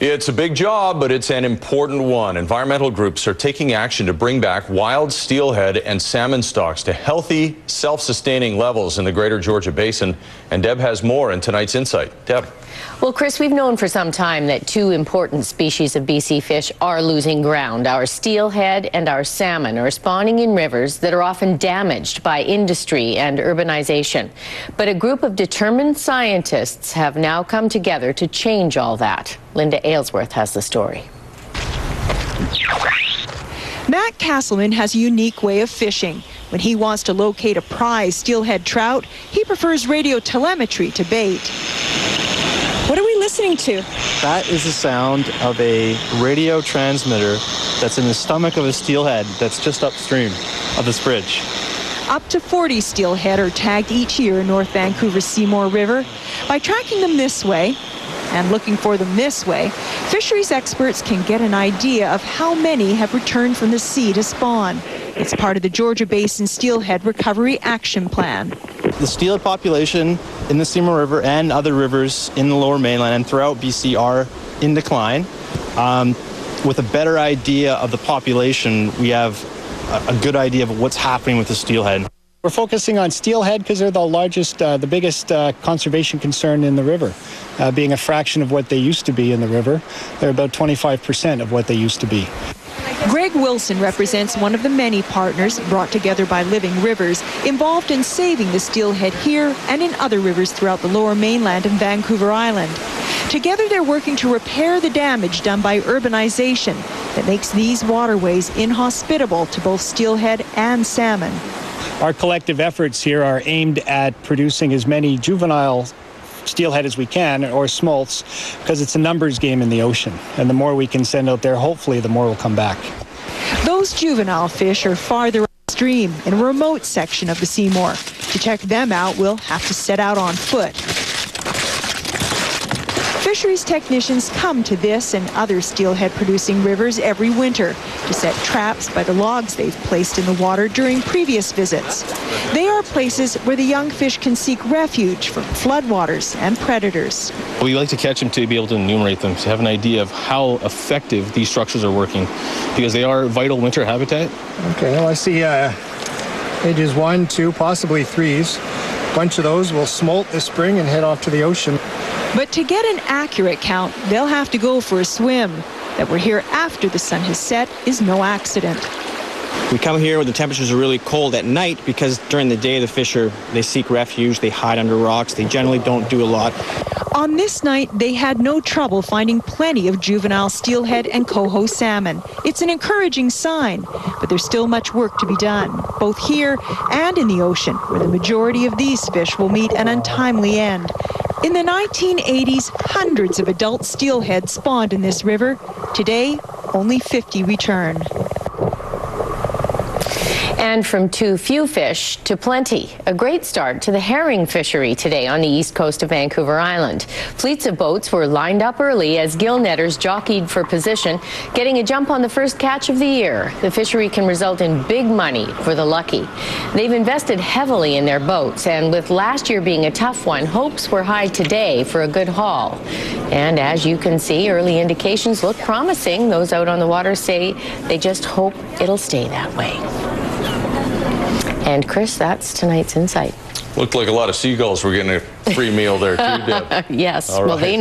It's a big job, but it's an important one. Environmental groups are taking action to bring back wild steelhead and salmon stocks to healthy, self-sustaining levels in the greater Georgia Basin. And Deb has more in tonight's Insight. Deb. Well, Chris, we've known for some time that two important species of BC fish are losing ground. Our steelhead and our salmon are spawning in rivers that are often damaged by industry and urbanization. But a group of determined scientists have now come together to change all that. Linda Aylesworth has the story. Matt Castleman has a unique way of fishing. When he wants to locate a prize steelhead trout, he prefers radio telemetry to bait. What are we listening to? That is the sound of a radio transmitter that's in the stomach of a steelhead that's just upstream of this bridge. Up to 40 steelhead are tagged each year in North Vancouver's Seymour River. By tracking them this way and looking for them this way, fisheries experts can get an idea of how many have returned from the sea to spawn. It's part of the Georgia Basin Steelhead Recovery Action Plan. The steelhead population in the Seymour River and other rivers in the Lower Mainland and throughout BC are in decline. With a better idea of the population, we have a good idea of what's happening with the steelhead. We're focusing on steelhead because they're the largest, the biggest conservation concern in the river. Being a fraction of what they used to be in the river, they're about 25% of what they used to be. Greg Wilson represents one of the many partners brought together by Living Rivers involved in saving the steelhead here and in other rivers throughout the Lower Mainland and Vancouver Island. Together they're working to repair the damage done by urbanization that makes these waterways inhospitable to both steelhead and salmon. Our collective efforts here are aimed at producing as many juvenile steelhead as we can, or smolts, because it's a numbers game in the ocean. And the more we can send out there, hopefully the more will come back. Those juvenile fish are farther upstream in a remote section of the Seymour. To check them out, we'll have to set out on foot. Fisheries technicians come to this and other steelhead-producing rivers every winter to set traps by the logs they've placed in the water during previous visits. They are places where the young fish can seek refuge from floodwaters and predators. We like to catch them to be able to enumerate them, to have an idea of how effective these structures are working, because they are vital winter habitat. Okay, well, I see ages 1, 2, possibly 3s. A bunch of those will smolt this spring and head off to the ocean. But to get an accurate count, they'll have to go for a swim. That we're here after the sun has set is no accident. We come here when the temperatures are really cold at night because during the day the fish they seek refuge, they hide under rocks, they generally don't do a lot. On this night, they had no trouble finding plenty of juvenile steelhead and coho salmon. It's an encouraging sign, but there's still much work to be done, both here and in the ocean, where the majority of these fish will meet an untimely end. In the 1980s, hundreds of adult steelhead spawned in this river. Today, only 50 return. And from too few fish to plenty. A great start to the herring fishery today on the east coast of Vancouver Island. Fleets of boats were lined up early as gill netters jockeyed for position, getting a jump on the first catch of the year. The fishery can result in big money for the lucky. They've invested heavily in their boats, and with last year being a tough one, hopes were high today for a good haul. And as you can see, early indications look promising. Those out on the water say they just hope it'll stay that way. And Chris, that's tonight's Insight. Looked like a lot of seagulls were getting a free meal there too, Deb. Yes. All right. Well, they